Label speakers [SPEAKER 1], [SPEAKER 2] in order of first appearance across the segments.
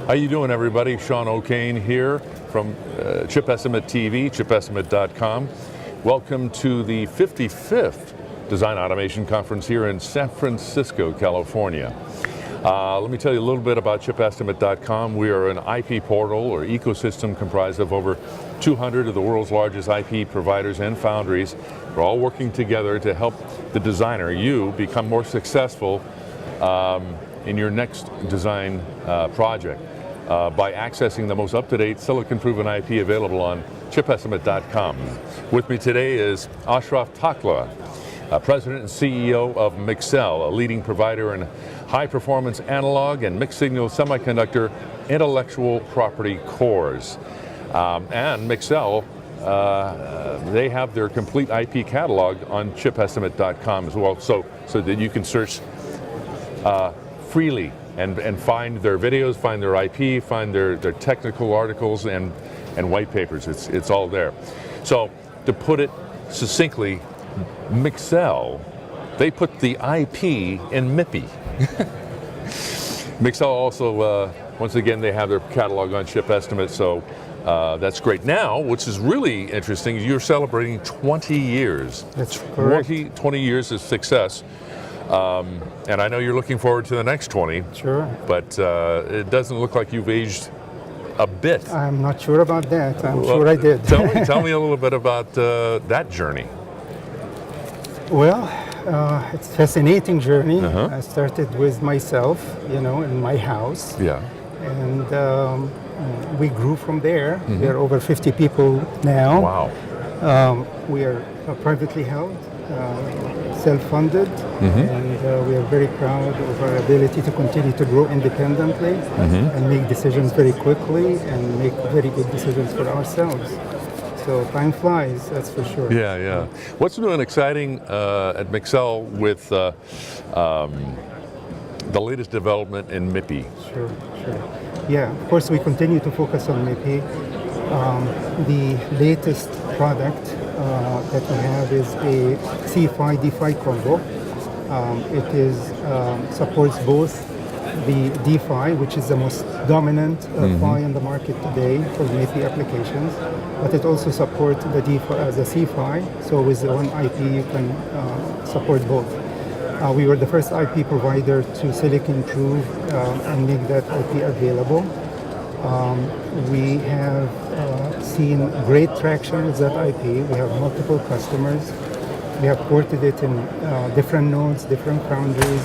[SPEAKER 1] How you doing, everybody? Sean O'Kane here from Chip Estimate TV, ChipEstimate.com. Welcome to the 55th Design Automation Conference here in San Francisco, California. Let me tell you a little bit about ChipEstimate.com. We are an IP portal or ecosystem comprised of over 200 of the world's largest IP providers and foundries. We're all working together to help the designer, you, become more successful in your next design project by accessing the most up-to-date silicon-proven IP available on ChipEstimate.com. With me today is Ashraf Takla, President and CEO of Mixel, a leading provider in high-performance analog and mixed-signal semiconductor intellectual property cores. And Mixel, they have their complete IP catalog on ChipEstimate.com as well, so that you can search freely and find their videos, find their IP, find their technical articles and white papers. It's all there. So to put it succinctly, Mixel, they put the IP in MIPI. Mixel also, once again, they have their catalog on ChipEstimate, so that's great. Now, which is really interesting, you're celebrating 20 years.
[SPEAKER 2] That's correct.
[SPEAKER 1] 20 years of success. And I know you're looking forward to the next 20.
[SPEAKER 2] Sure.
[SPEAKER 1] But it doesn't look like you've aged a bit.
[SPEAKER 2] I'm not sure about that. I'm sure I did.
[SPEAKER 1] Tell me a little bit about that journey.
[SPEAKER 2] Well, it's a fascinating journey. I started with myself, in my house.
[SPEAKER 1] Yeah.
[SPEAKER 2] And we grew from there. There are over 50 people now.
[SPEAKER 1] Wow.
[SPEAKER 2] We are privately held, self-funded, and we are very proud of our ability to continue to grow independently and make decisions very quickly and make very good decisions for ourselves. So time flies, that's for sure.
[SPEAKER 1] Yeah, yeah. What's new and exciting at Mixel with the latest development in MIPI?
[SPEAKER 2] Sure. Yeah, of course we continue to focus on MIPI. The latest product that we have is a C-PHY D-PHY combo. It supports both the D-PHY, which is the most dominant PHY in the market today for MIPI applications, but it also supports the C-PHY, so with the one IP you can support both. We were the first IP provider to silicon prove and make that IP available. We have seen great traction with that IP. We have multiple customers. We have ported it in different nodes, different foundries.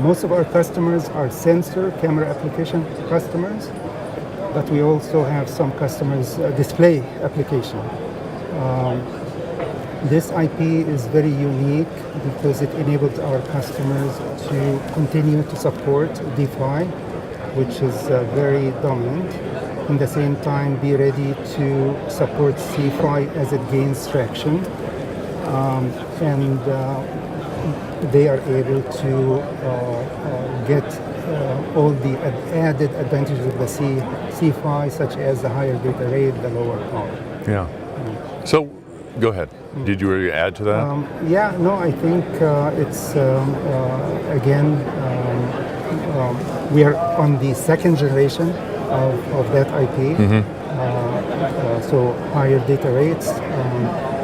[SPEAKER 2] Most of our customers are sensor camera application customers, but we also have some customers display application. This IP is very unique because it enables our customers to continue to support D-PHY, which is very dominant. In the same time, be ready to support C-PHY as it gains traction. And they are able to get all the added advantages of the C-PHY, such as the higher data rate, the lower power.
[SPEAKER 1] Yeah. So, go ahead. Did you really add to that?
[SPEAKER 2] Yeah, no, I think it's, again, we are on the second generation of that IP. So higher data rates,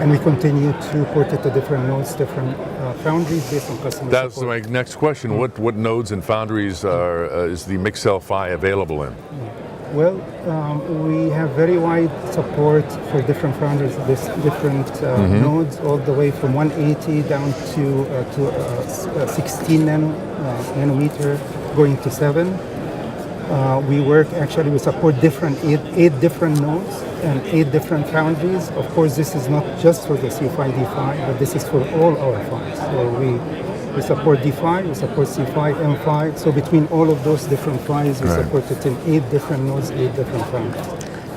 [SPEAKER 2] and we continue to port it to different nodes, different foundries based on customer
[SPEAKER 1] That's
[SPEAKER 2] support.
[SPEAKER 1] my next question. What nodes and foundries is the Mixel PHY available in?
[SPEAKER 2] Well, we have very wide support for different foundries, different nodes, all the way from 180 down to 16 nanometer, going to 7. We support eight different nodes and 8 different foundries. Of course, this is not just for the C-PHY, D-PHY, but this is for all our PHYs. So we support D-PHY, we support C-PHY, M-PHY. So between all of those different PHYs, we support it in 8 different nodes, 8 different foundries.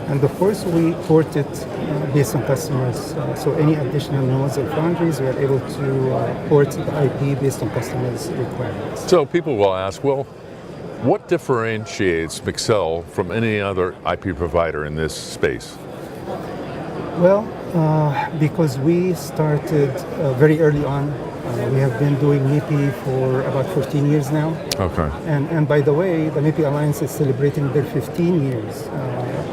[SPEAKER 2] And of course, we port it based on customers. So any additional nodes or foundries, we are able to port the IP based on customers' requirements.
[SPEAKER 1] So people will ask, well, what differentiates Mixel from any other IP provider in this space?
[SPEAKER 2] Well, because we started very early on We have been doing MIPI for about 14 years now.
[SPEAKER 1] Okay.
[SPEAKER 2] And by the way, the MIPI Alliance is celebrating their 15 years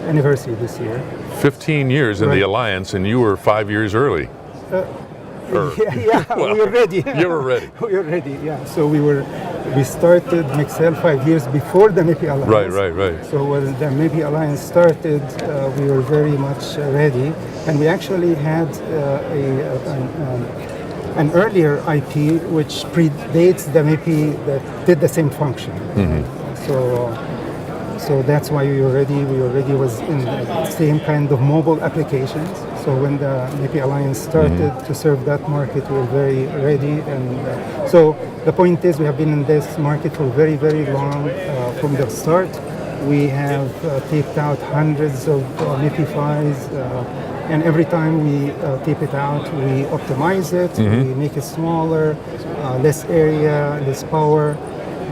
[SPEAKER 2] anniversary this year.
[SPEAKER 1] 15 years in
[SPEAKER 2] Right.
[SPEAKER 1] the Alliance, and you were 5 years early.
[SPEAKER 2] Yeah,
[SPEAKER 1] Well,
[SPEAKER 2] we were ready.
[SPEAKER 1] You were ready.
[SPEAKER 2] We were ready, yeah. So we started Mixel 5 years before the MIPI Alliance.
[SPEAKER 1] Right.
[SPEAKER 2] So when the MIPI Alliance started, we were very much ready, and we actually had an earlier IP which predates the MIPI that did the same function. So that's why we already was in the same kind of mobile applications. So when the MIPI Alliance started to serve that market, we were very ready. And so the point is, we have been in this market for very, very long. From the start, we have taped out hundreds of MIPI PHYs, and every time we tape it out, we optimize it, we make it smaller, less area, less power.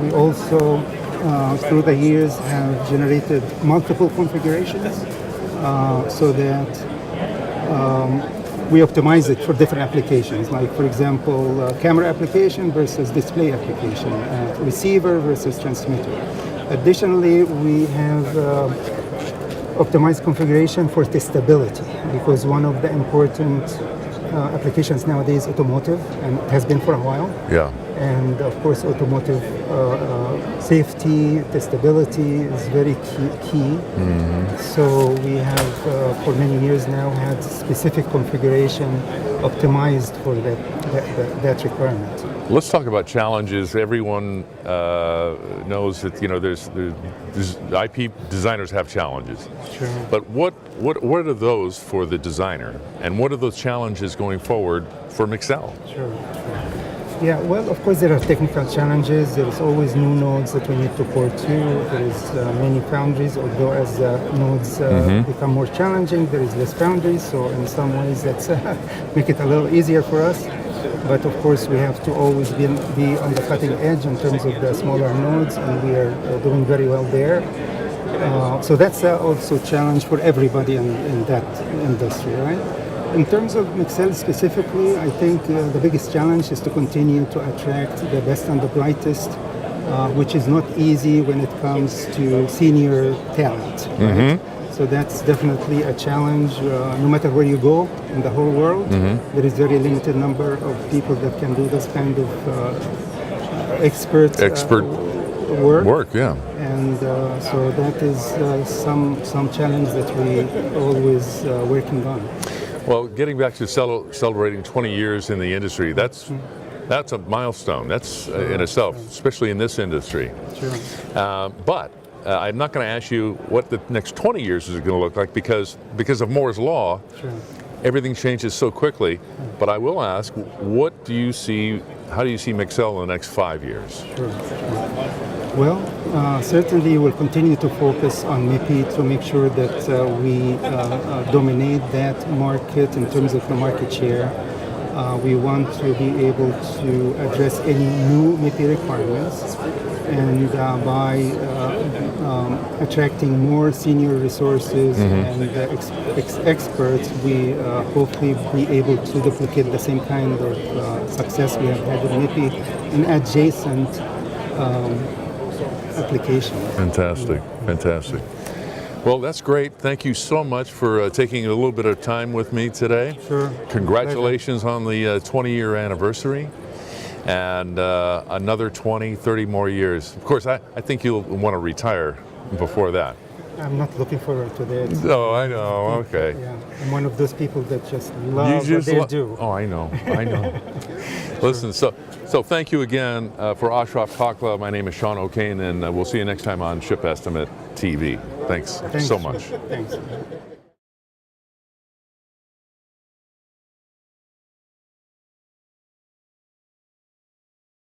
[SPEAKER 2] We also through the years have generated multiple configurations so that we optimize it for different applications, like for example camera application versus display application, receiver versus transmitter. Additionally, we have optimized configuration for testability, because one of the important applications nowadays is automotive, and it has been for a while.
[SPEAKER 1] Yeah.
[SPEAKER 2] And of course, automotive safety, testability is very key. So we have, for many years now, had specific configuration optimized for that requirement.
[SPEAKER 1] Let's talk about challenges. Everyone knows that there's IP designers have challenges.
[SPEAKER 2] Sure.
[SPEAKER 1] But what are those for the designer, and what are those challenges going forward for Mixel?
[SPEAKER 2] Sure. Yeah, well, of course, there are technical challenges. There's always new nodes that we need to port to. There's many foundries, although as nodes become more challenging, there is less foundries. So in some ways, that's make it a little easier for us. But of course, we have to always be on the cutting edge in terms of the smaller nodes, and we are doing very well there. So that's also a challenge for everybody in that industry, right? In terms of Mixel specifically, I think the biggest challenge is to continue to attract the best and the brightest, which is not easy when it comes to senior talent. Right? So that's definitely a challenge. No matter where you go in the whole world, there is very limited number of people that can do this kind of expert work.
[SPEAKER 1] Yeah.
[SPEAKER 2] And so that is some challenge that we always working on.
[SPEAKER 1] Well, getting back to celebrating 20 years in the industry, that's a milestone. That's in itself, especially in this industry.
[SPEAKER 2] Sure.
[SPEAKER 1] But I'm not going to ask you what the next 20 years is going to look like, because of Moore's law.
[SPEAKER 2] Sure.
[SPEAKER 1] Everything changes so quickly. But I will ask, what do you see? How do you see Mixel in the next 5 years?
[SPEAKER 2] Sure. Well, certainly we'll continue to focus on MIPI to make sure that we dominate that market in terms of the market share. We want to be able to address any new MIPI requirements, and by attracting more senior resources and experts, we hopefully be able to duplicate the same kind of success we have had with MIPI in adjacent applications.
[SPEAKER 1] Fantastic. Well, that's great. Thank you so much for taking a little bit of time with me today.
[SPEAKER 2] Sure.
[SPEAKER 1] Congratulations on the 20-year anniversary, and another 20, 30 more years. Of course, I think you'll want to retire before that.
[SPEAKER 2] I'm not looking forward to that.
[SPEAKER 1] Oh, I know. Okay.
[SPEAKER 2] Yeah, I'm one of those people that just love what they do.
[SPEAKER 1] Oh, I know. Listen, so thank you again for Ashraf Takla. My name is Sean O'Kane, and we'll see you next time on Chip Estimate TV. Thanks so much.
[SPEAKER 2] Thanks.